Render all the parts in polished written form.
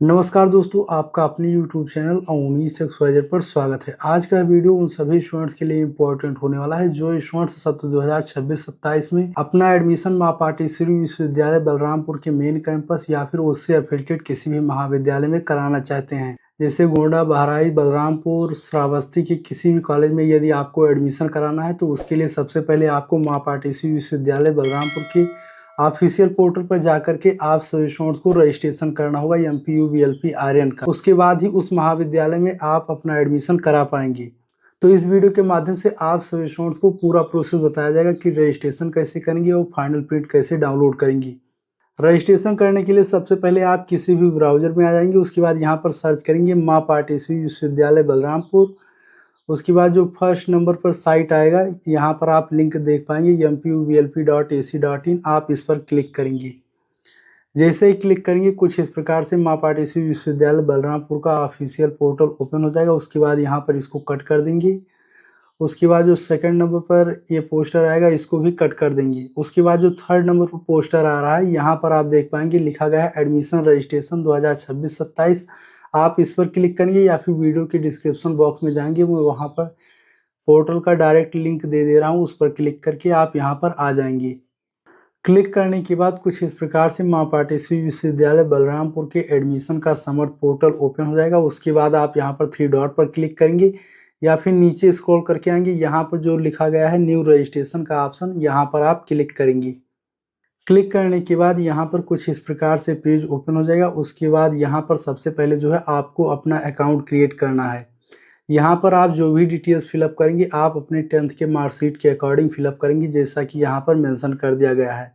नमस्कार दोस्तों, आपका अपने YouTube चैनल अवनीश XYZ पर स्वागत है। आज का वीडियो उन सभी स्टूडेंट्स के लिए इम्पोर्टेंट होने वाला है जो स्टूडेंट्स सत्र 2026-27 में अपना एडमिशन माँ पाटेश्वरी विश्वविद्यालय बलरामपुर के मेन कैंपस या फिर उससे एफिलिएटेड किसी भी महाविद्यालय में कराना चाहते हैं। जैसे गोंडा, बहराइच, बलरामपुर, श्रावस्ती के किसी भी कॉलेज में यदि आपको एडमिशन कराना है तो उसके लिए सबसे पहले आपको माँ पाटेश्वरी विश्वविद्यालय बलरामपुर के ऑफिशियल पोर्टल पर जाकर के आप सभी स्टूडेंट्स को रजिस्ट्रेशन करना होगा MPU BLP RN का। उसके बाद ही उस महाविद्यालय में आप अपना एडमिशन करा पाएंगे। तो इस वीडियो के माध्यम से आप सभी स्टूडेंट्स को पूरा प्रोसेस बताया जाएगा कि रजिस्ट्रेशन कैसे करेंगे और फाइनल प्रिंट कैसे डाउनलोड करेंगे। रजिस्ट्रेशन करने के लिए सबसे पहले आप किसी भी ब्राउजर में आ जाएंगे। उसके बाद यहाँ पर सर्च करेंगे माँ पाटेश्वरी विश्वविद्यालय बलरामपुर। उसके बाद जो फर्स्ट नंबर पर साइट आएगा, यहाँ पर आप लिंक देख पाएंगे MPUBLP.ac.in। आप इस पर क्लिक करेंगे। जैसे ही क्लिक करेंगे कुछ इस प्रकार से माँ पाटेश्वरी विश्वविद्यालय बलरामपुर का ऑफिशियल पोर्टल ओपन हो जाएगा। उसके बाद यहाँ पर इसको कट कर देंगे। उसके बाद जो सेकंड नंबर पर ये पोस्टर आएगा इसको भी कट कर देंगे। उसके बाद जो थर्ड नंबर पर पोस्टर आ रहा है यहाँ पर आप देख पाएंगे लिखा गया है एडमिशन रजिस्ट्रेशन 2026-27। आप इस पर क्लिक करेंगे या फिर वीडियो के डिस्क्रिप्शन बॉक्स में जाएंगे, मैं वहाँ पर पोर्टल का डायरेक्ट लिंक दे दे रहा हूँ, उस पर क्लिक करके आप यहाँ पर आ जाएंगे। क्लिक करने के बाद कुछ इस प्रकार से माँ पाटेश्वरी विश्वविद्यालय बलरामपुर के एडमिशन का समर्थ पोर्टल ओपन हो जाएगा। उसके बाद आप यहाँ पर 3 डॉट पर क्लिक करेंगे या फिर नीचे स्क्रॉल करके आएंगे। यहाँ पर जो लिखा गया है न्यू रजिस्ट्रेशन का ऑप्शन, यहाँ पर आप क्लिक करेंगे। क्लिक करने के बाद यहाँ पर कुछ इस प्रकार से पेज ओपन हो जाएगा। उसके बाद यहाँ पर सबसे पहले जो है आपको अपना अकाउंट क्रिएट करना है। यहाँ पर आप जो भी डिटेल्स फिलअप करेंगे आप अपने 10th के मार्कशीट के अकॉर्डिंग फिलअप करेंगे, जैसा कि यहाँ पर मेंशन कर दिया गया है।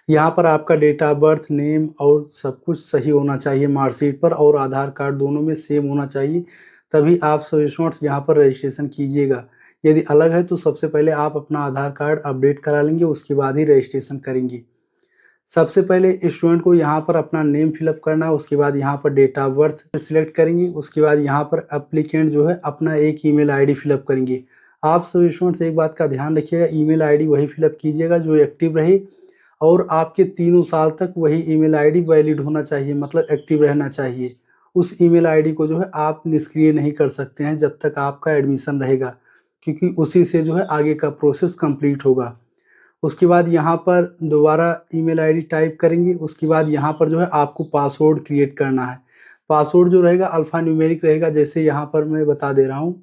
यहाँ पर आपका डेट ऑफ बर्थ, नेम और सब कुछ सही होना चाहिए मार्कशीट पर, और आधार कार्ड दोनों में सेम होना चाहिए, तभी आप सभी स्टूडेंट्स यहाँ पर रजिस्ट्रेशन कीजिएगा। यदि अलग है तो सबसे पहले आप अपना आधार कार्ड अपडेट करा लेंगे, उसके बाद ही रजिस्ट्रेशन करेंगे। सबसे पहले स्टूडेंट को यहाँ पर अपना नेम फिलअप करना है। उसके बाद यहाँ पर डेट ऑफ बर्थ सिलेक्ट करेंगे। उसके बाद यहाँ पर एप्लीकेंट जो है अपना एक ईमेल आईडी फिलअप करेंगे। आप सभी स्टूडेंट्स एक बात का ध्यान रखिएगा, ईमेल आईडी वही फिलअप कीजिएगा जो एक्टिव रहे और आपके 3 साल तक वही ईमेल आईडी वैलिड होना चाहिए, मतलब एक्टिव रहना चाहिए। उस ईमेल आईडी को जो है आप निष्क्रिय नहीं कर सकते हैं जब तक आपका एडमिशन रहेगा, क्योंकि उसी से जो है आगे का प्रोसेस कंप्लीट होगा। उसके बाद यहाँ पर दोबारा ईमेल आईडी टाइप करेंगे। उसके बाद यहाँ पर जो है आपको पासवर्ड क्रिएट करना है। पासवर्ड जो रहेगा अल्फा न्यूमेरिक रहेगा, जैसे यहाँ पर मैं बता दे रहा हूँ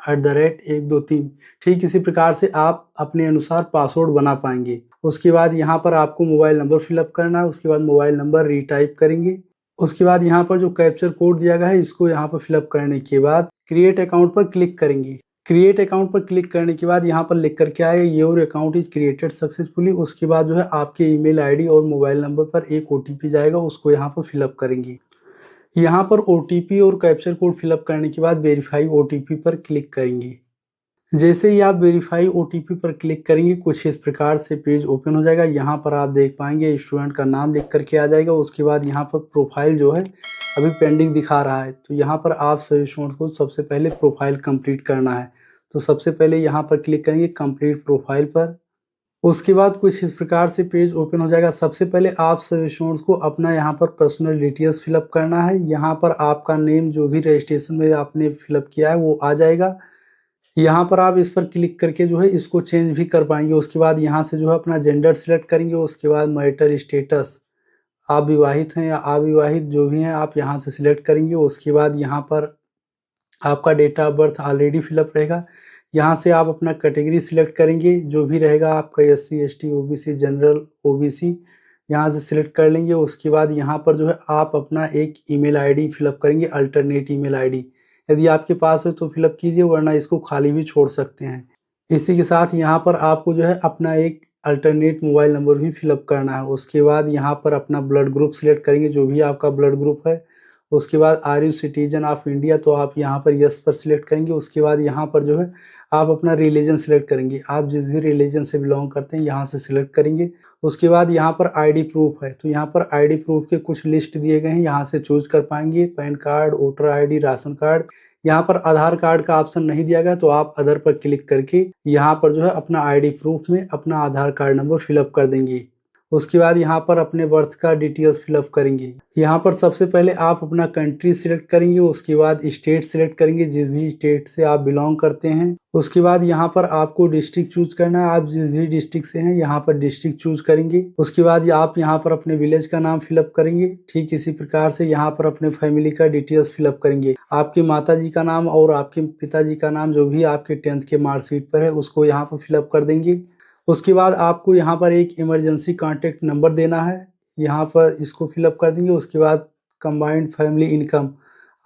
@123। ठीक इसी प्रकार से आप अपने अनुसार पासवर्ड बना पाएंगे। उसके बाद यहाँ पर आपको मोबाइल नंबर फिलअप करना है। उसके बाद मोबाइल नंबर रीटाइप करेंगे। उसके बाद यहाँ पर जो कैप्चर कोड दिया गया है इसको यहाँ पर फिलअप करने के बाद क्रिएट अकाउंट पर क्लिक करेंगे। क्रिएट अकाउंट पर क्लिक करने के बाद यहाँ पर लिख करके आएगा your account is created successfully. उसके बाद जो है आपके ईमेल आईडी और मोबाइल नंबर पर एक OTP जाएगा, उसको यहाँ पर फिलअप करेंगे। यहाँ पर OTP और कैप्चर कोड फिलअप करने के बाद वेरीफाई OTP पर क्लिक करेंगे। जैसे ही आप वेरीफाई OTP पर क्लिक करेंगे कुछ इस प्रकार से पेज ओपन हो जाएगा। यहाँ पर आप देख पाएंगे स्टूडेंट का नाम लिख करके आ जाएगा। उसके बाद यहाँ पर प्रोफाइल जो है अभी पेंडिंग दिखा रहा है, तो यहाँ पर आप सभी स्टूडेंट्स को सबसे पहले प्रोफाइल कंप्लीट करना है। तो सबसे पहले यहाँ पर क्लिक करेंगे कंप्लीट प्रोफाइल पर। उसके बाद कुछ इस प्रकार से पेज ओपन हो जाएगा। सबसे पहले आप सभी स्टूडेंट्स को अपना यहाँ पर पर्सनल डिटेल्स फिलअप करना है। यहाँ पर आपका नेम जो भी रजिस्ट्रेशन में आपने फिलअप किया है वो आ जाएगा। यहाँ पर आप इस पर क्लिक करके जो है इसको चेंज भी कर पाएंगे। उसके बाद यहाँ से जो है अपना जेंडर सिलेक्ट करेंगे। उसके बाद मैरिटल स्टेटस, आप विवाहित हैं या अविवाहित जो भी हैं आप यहाँ से सिलेक्ट करेंगे। उसके बाद यहाँ पर आपका date of birth already fill up रहेगा। यहाँ से आप अपना कैटेगरी सिलेक्ट करेंगे, जो भी रहेगा आपका SC ST OBC general OBC यहाँ से सिलेक्ट कर लेंगे। उसके बाद यहाँ पर जो है आप अपना एक ईमेल आईडी फिलअप करेंगे, अल्टरनेट ईमेल आईडी। यदि आपके पास है तो फिलअप कीजिए, वरना इसको खाली भी छोड़ सकते हैं। इसी के साथ यहाँ पर आपको जो है अपना एक अल्टरनेट मोबाइल नंबर भी फिलअप करना है। उसके बाद यहाँ पर अपना ब्लड ग्रुप सिलेक्ट करेंगे, जो भी आपका ब्लड ग्रुप है। उसके बाद are you citizen of India, तो आप यहाँ पर यस पर सिलेक्ट करेंगे। उसके बाद यहाँ पर जो है आप अपना रिलीजन सिलेक्ट करेंगे, आप जिस भी रिलीजन से बिलोंग करते हैं यहाँ से सिलेक्ट करेंगे। उसके बाद यहाँ पर ID प्रूफ है, तो यहाँ पर ID प्रूफ के कुछ लिस्ट दिए गए हैं, यहाँ से चूज कर पाएंगे। Pan card, voter ID, ration card. यहाँ पर आधार कार्ड का ऑप्शन नहीं दिया गया, तो आप अदर पर क्लिक करके यहाँ पर जो है अपना ID प्रूफ में अपना आधार कार्ड नंबर फिलअप कर देंगे। उसके बाद यहाँ पर अपने बर्थ का डिटेल्स फिलअप करेंगे। यहाँ पर सबसे पहले आप अपना कंट्री सिलेक्ट करेंगे, उसके बाद स्टेट सिलेक्ट करेंगे, जिस भी स्टेट से आप बिलोंग करते हैं। उसके बाद यहाँ पर आपको डिस्ट्रिक्ट चूज करना है, आप जिस भी डिस्ट्रिक्ट से हैं यहाँ पर डिस्ट्रिक्ट चूज करेंगे। उसके बाद आप यहाँ पर अपने विलेज का नाम फिलअप करेंगे। ठीक इसी प्रकार से यहाँ पर अपने फैमिली का डिटेल्स फिलअप करेंगे। आपकी माता जी का नाम और आपके पिताजी का नाम जो भी आपके 10th के मार्कशीट पर है उसको यहाँ पर फिलअप कर देंगे। उसके बाद आपको यहाँ पर एक इमरजेंसी कॉन्टैक्ट नंबर देना है, यहाँ पर इसको फिलअप कर देंगे। उसके बाद कंबाइंड फैमिली इनकम,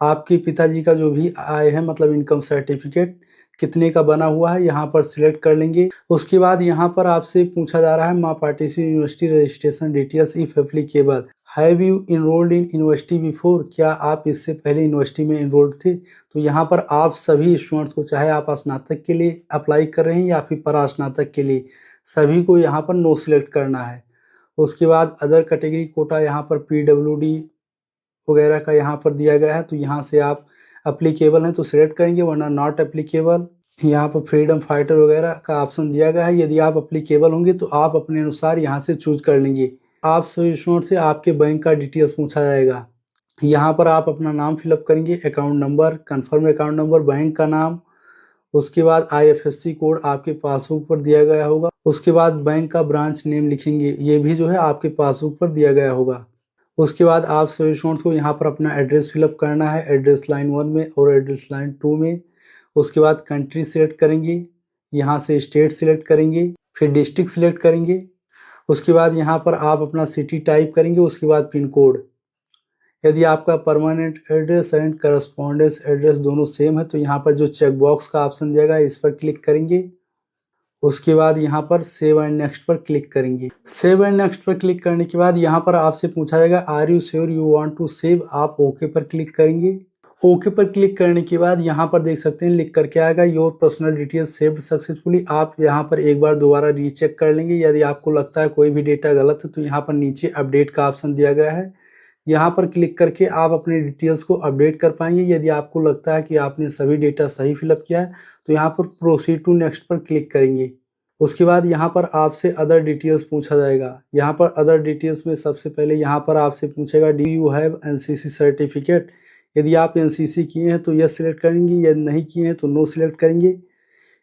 आपके पिताजी का जो भी आय है मतलब इनकम सर्टिफिकेट कितने का बना हुआ है यहाँ पर सिलेक्ट कर लेंगे। उसके बाद यहाँ पर आपसे पूछा जा रहा है माँ participate university registration details if applicable, have you enrolled in university before, क्या आप इससे पहले यूनिवर्सिटी में इनरोल्ड थे। तो यहाँ पर आप सभी स्टूडेंट्स को, चाहे आप स्नातक के लिए अप्लाई कर रहे हैं या फिर परास्नातक के लिए, सभी को यहाँ पर नो सिलेक्ट करना है। उसके बाद अदर कैटेगरी कोटा यहाँ पर PWD वगैरह का यहाँ पर दिया गया है, तो यहाँ से आप अप्लीकेबल हैं तो सिलेक्ट करेंगे, वरना नॉट एप्लीकेबल। यहाँ पर फ्रीडम फाइटर वगैरह का ऑप्शन दिया गया है, यदि आप अप्लीकेबल होंगे तो आप अपने अनुसार यहाँ से चूज कर लेंगे। आप सभी स्टूडेंट से आपके बैंक का डिटेल्स पूछा जाएगा, यहाँ पर आप अपना नाम फिलअप करेंगे, account number, confirm account number, bank का नाम, उसके बाद IFSC कोड आपके पासबुक पर दिया गया होगा। उसके बाद बैंक का ब्रांच नेम लिखेंगे, ये भी जो है आपके पासबुक पर दिया गया होगा। उसके बाद आप सभी स्टूडेंट्स को यहाँ पर अपना एड्रेस फिलअप करना है, एड्रेस लाइन 1 में और एड्रेस लाइन 2 में। उसके बाद कंट्री सिलेक्ट करेंगे, यहाँ से स्टेट सिलेक्ट करेंगे, फिर डिस्ट्रिक्ट सिलेक्ट करेंगे। उसके बाद यहाँ पर आप अपना सिटी टाइप करेंगे, उसके बाद पिन कोड। यदि आपका permanent address and correspondence address दोनों सेम है तो यहाँ पर जो चेक बॉक्स का ऑप्शन दिया गया है इस पर क्लिक करेंगे। उसके बाद यहाँ पर सेव एंड नेक्स्ट पर क्लिक करेंगे। सेव एंड नेक्स्ट पर क्लिक करने के बाद यहाँ पर आपसे पूछा जाएगा are you sure you want to save, आप ओके पर क्लिक करेंगे। ओके पर क्लिक करने के बाद यहाँ पर देख सकते हैं लिख करके आएगा your personal details saved successfully. आप यहाँ पर एक बार दोबारा रीचेक कर लेंगे, यदि आपको लगता है कोई भी डेटा गलत है तो यहाँ पर नीचे अपडेट का ऑप्शन दिया गया है, यहाँ पर क्लिक करके आप अपने डिटेल्स को अपडेट कर पाएंगे। यदि आपको लगता है कि आपने सभी डेटा सही फिलअप किया है तो यहाँ पर प्रोसीड टू नेक्स्ट पर क्लिक करेंगे। उसके बाद यहाँ पर आपसे अदर डिटेल्स पूछा जाएगा। यहाँ पर अदर डिटेल्स में सबसे पहले यहाँ पर आपसे पूछेगा do you have NCC certificate. यदि आप NCC किए हैं तो यस सिलेक्ट करेंगे, यदि नहीं किए हैं तो नो सिलेक्ट करेंगे।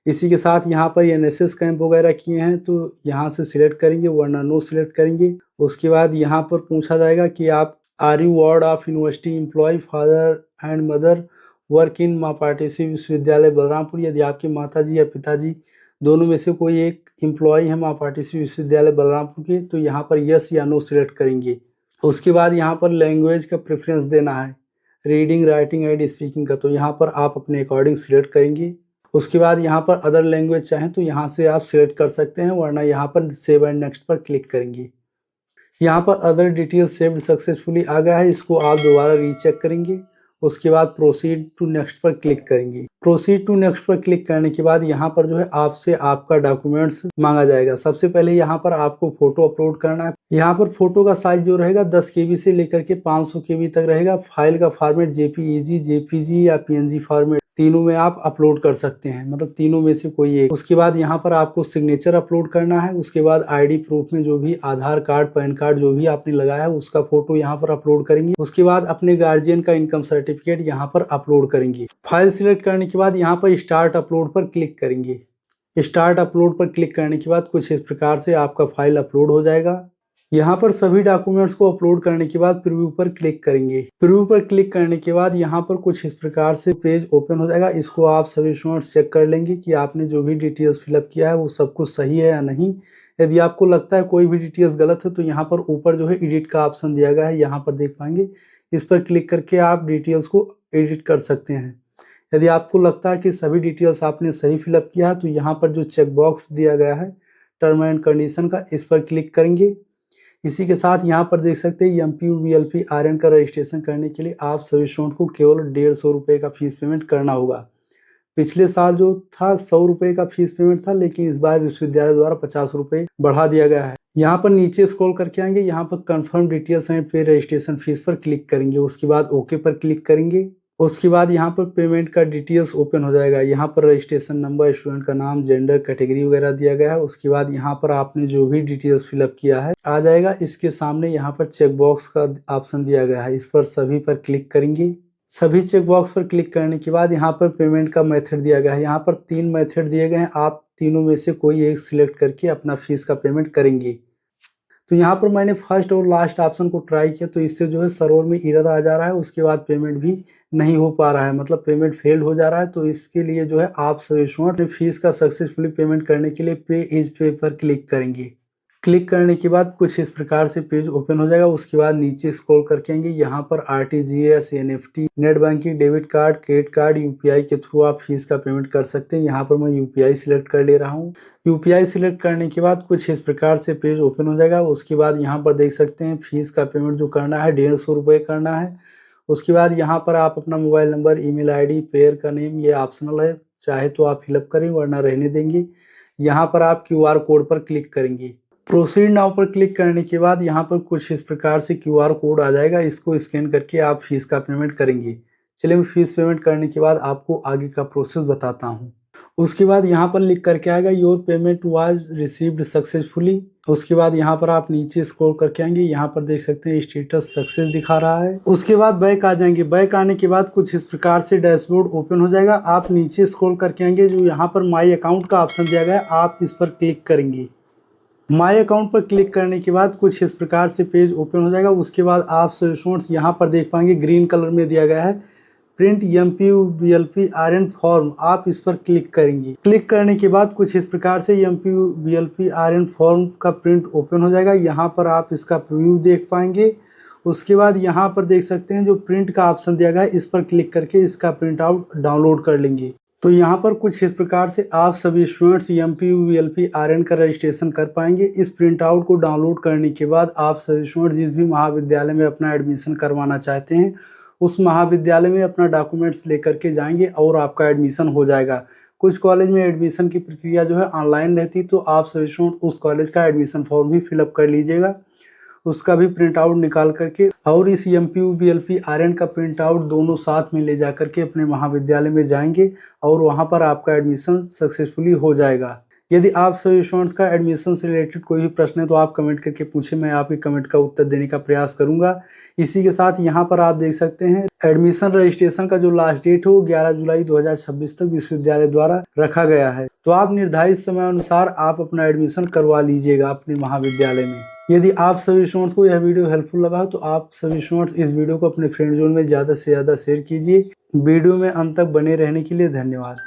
इसी के साथ यहाँ पर NSS कैंप वगैरह किए हैं तो यहाँ से सिलेक्ट करेंगे, वरना नो सिलेक्ट करेंगे। उसके बाद यहाँ पर पूछा जाएगा कि आप are you ward of university employ, father and mother work in माँ पार्टिसिपेट विश्वविद्यालय बलरामपुर। यदि आपके माताजी या पिताजी दोनों में से कोई एक एम्प्लॉय है माँ पार्टिसिपेट विश्वविद्यालय बलरामपुर के तो यहाँ पर यस या नो सिलेक्ट करेंगे। उसके बाद यहाँ पर लैंग्वेज का प्रेफरेंस देना है, रीडिंग, राइटिंग एंड स्पीकिंग का, तो यहाँ पर आप अपने अकॉर्डिंग सिलेक्ट करेंगे। उसके बाद यहाँ पर अदर लैंग्वेज चाहें तो यहाँ से आप सिलेक्ट कर सकते हैं, वरना यहाँ पर सेव एंड नेक्स्ट पर क्लिक करेंगे। यहाँ पर अदर डिटेल्स सेव्ड सक्सेसफुली आ गया है, इसको आप दोबारा रीचेक करेंगे। उसके बाद प्रोसीड टू नेक्स्ट पर क्लिक करेंगे। प्रोसीड टू नेक्स्ट पर क्लिक करने के बाद यहाँ पर जो है आपसे आपका डॉक्यूमेंट्स मांगा जाएगा। सबसे पहले यहाँ पर आपको फोटो अपलोड करना है। यहाँ पर फोटो का साइज जो रहेगा 10 KB से लेकर के 500 KB तक रहेगा। फाइल का फॉर्मेट JPEG, JPG या PNG फॉर्मेट, तीनों में आप अपलोड कर सकते हैं, मतलब तीनों में से कोई एक। उसके बाद यहाँ पर आपको सिग्नेचर अपलोड करना है। उसके बाद ID प्रूफ में जो भी आधार कार्ड, पैन कार्ड जो भी आपने लगाया है उसका फोटो यहाँ पर अपलोड करेंगे। उसके बाद अपने गार्जियन का इनकम सर्टिफिकेट यहाँ पर अपलोड करेंगे। फाइल सिलेक्ट करने के बाद यहाँ पर स्टार्ट अपलोड पर क्लिक करेंगे। स्टार्ट अपलोड पर क्लिक करने के बाद कुछ इस प्रकार से आपका फाइल अपलोड हो जाएगा। यहाँ पर सभी डॉक्यूमेंट्स को अपलोड करने के बाद प्रीव्यू पर क्लिक करेंगे। प्रीव्यू पर क्लिक करने के बाद यहाँ पर कुछ इस प्रकार से पेज ओपन हो जाएगा। इसको आप सभी स्टूडेंट्स चेक कर लेंगे कि आपने जो भी डिटेल्स फिलअप किया है वो सब कुछ सही है या नहीं। यदि आपको लगता है कोई भी डिटेल्स गलत है तो यहाँ पर ऊपर जो है एडिट का ऑप्शन दिया गया है, यहाँ पर देख पाएंगे। इस पर क्लिक करके आप डिटेल्स को एडिट कर सकते हैं। यदि आपको लगता है कि सभी डिटेल्स आपने सही फिलअप किया है तो यहाँ पर जो चेक बॉक्स दिया गया है टर्म एंड कंडीशन का, इस पर क्लिक करेंगे। इसी के साथ यहाँ पर देख सकते हैं MPU VLP RN का रजिस्ट्रेशन करने के लिए आप सभी स्टूडेंट को केवल 150 रुपये का फीस पेमेंट करना होगा। पिछले साल जो था 100 रुपये का फीस पेमेंट था, लेकिन इस बार विश्वविद्यालय द्वारा 50 रुपये बढ़ा दिया गया है। यहाँ पर नीचे स्क्रॉल करके आएंगे, यहाँ पर कंफर्म डिटेल्स एंड पे रजिस्ट्रेशन फीस पर क्लिक करेंगे। उसके बाद ओके पर क्लिक करेंगे। उसके बाद यहाँ पर पेमेंट का डिटेल्स ओपन हो जाएगा। यहाँ पर रजिस्ट्रेशन नंबर, स्टूडेंट का नाम, जेंडर, कैटेगरी वगैरह दिया गया है। उसके बाद यहाँ पर आपने जो भी डिटेल्स फिलअप किया है आ जाएगा। इसके सामने यहाँ पर चेक बॉक्स का ऑप्शन दिया गया है, इस पर सभी पर क्लिक करेंगे। सभी चेक बॉक्स पर क्लिक करने के बाद यहाँ पर पेमेंट का मेथड दिया गया है। यहाँ पर 3 मेथड दिए गए हैं, आप तीनों में से कोई एक सिलेक्ट करके अपना फीस का पेमेंट करेंगे। तो यहाँ पर मैंने फर्स्ट और लास्ट ऑप्शन को ट्राई किया, तो इससे जो है सर्वर में एरर आ जा रहा है, उसके बाद पेमेंट भी नहीं हो पा रहा है, मतलब पेमेंट फेल्ड हो जा रहा है। तो इसके लिए जो है आप सभी स्टूडेंट फीस का सक्सेसफुली पेमेंट करने के लिए पे इज पे पर क्लिक करेंगे। क्लिक करने के बाद कुछ इस प्रकार से पेज ओपन हो जाएगा। उसके बाद नीचे स्क्रॉल करके आएंगे, यहाँ पर RTGS, NFT, net banking, debit card, credit card, UPI के थ्रू आप फीस का पेमेंट कर सकते हैं। यहाँ पर मैं यूपीआई सिलेक्ट कर ले रहा हूँ। यूपीआई सिलेक्ट करने के बाद कुछ इस प्रकार से पेज ओपन हो जाएगा। उसके बाद यहाँ पर देख सकते हैं फीस का पेमेंट जो करना है 150 रुपये करना है। उसके बाद यहाँ पर आप अपना mobile number, email ID, pair का नेम, ये ऑप्शनल है, चाहे तो आप फिलअप करें वरना रहने देंगे। यहाँ पर आप क्यूआर कोड पर क्लिक करेंगे। प्रोसीड नाउ पर क्लिक करने के बाद यहाँ पर कुछ इस प्रकार से क्यूआर कोड आ जाएगा, इसको स्कैन करके आप फीस का पेमेंट करेंगे। चलिए मैं फीस पेमेंट करने के बाद आपको आगे का प्रोसेस बताता हूँ। उसके बाद यहाँ पर लिख करके आएगा your payment was received successfully. उसके बाद यहाँ पर आप नीचे स्क्रॉल करके आएंगे, यहाँ पर देख सकते हैं स्टेटस सक्सेस दिखा रहा है। उसके बाद बैक आ जाएंगे। बैक आने के बाद कुछ इस प्रकार से डैशबोर्ड ओपन हो जाएगा। आप नीचे स्क्रॉल करके आएंगे, जो यहाँ पर माई अकाउंट का ऑप्शन दिया गया है आप इस पर क्लिक करेंगे। माई अकाउंट पर क्लिक करने के बाद कुछ इस प्रकार से पेज ओपन हो जाएगा। उसके बाद आप स्टूडेंट्स यहाँ पर देख पाएंगे ग्रीन कलर में दिया गया है प्रिंट MPU-BLP-RN फॉर्म, आप इस पर क्लिक करेंगे। क्लिक करने के बाद कुछ इस प्रकार से MPU-BLP-RN फॉर्म का प्रिंट ओपन हो जाएगा। यहाँ पर आप इसका प्रीव्यू देख पाएंगे। उसके बाद यहाँ पर देख सकते हैं जो प्रिंट का ऑप्शन दिया गया है, इस पर क्लिक करके इसका प्रिंट आउट डाउनलोड कर लेंगे। तो यहाँ पर कुछ इस प्रकार से आप सभी स्टूडेंट्स MPU-BLP-RN का रजिस्ट्रेशन कर पाएंगे। इस प्रिंट आउट को डाउनलोड करने के बाद आप सभी स्टूडेंट्स जिस भी महाविद्यालय में अपना एडमिशन करवाना चाहते हैं उस महाविद्यालय में अपना डॉक्यूमेंट्स लेकर के जाएंगे और आपका एडमिशन हो जाएगा। कुछ कॉलेज में एडमिशन की प्रक्रिया जो है ऑनलाइन रहती, तो आप सभी स्टूडेंट उस कॉलेज का एडमिशन फॉर्म भी फिलअप कर लीजिएगा, उसका भी प्रिंट आउट निकाल करके, और इस MPU-BLP-RN का प्रिंट आउट दोनों साथ में ले जा करके अपने महाविद्यालय में जाएंगे और वहां पर आपका एडमिशन सक्सेसफुली हो जाएगा। यदि आप सभी स्टूडेंट्स का एडमिशन से रिलेटेड कोई भी प्रश्न है तो आप कमेंट करके पूछें, मैं आपके कमेंट का उत्तर देने का प्रयास करूंगा। इसी के साथ यहाँ पर आप देख सकते हैं एडमिशन रजिस्ट्रेशन का जो लास्ट डेट है वो 11 जुलाई 2026 तक विश्वविद्यालय द्वारा रखा गया है। तो आप निर्धारित समय अनुसार आप अपना एडमिशन करवा लीजिएगा अपने महाविद्यालय में। यदि आप सभी स्टूडेंट्स को यह वीडियो हेल्पफुल लगा तो आप सभी स्टूडेंट्स इस वीडियो को अपने फ्रेंड जोन में ज़्यादा से ज़्यादा शेयर कीजिए। वीडियो में अंत तक बने रहने के लिए धन्यवाद।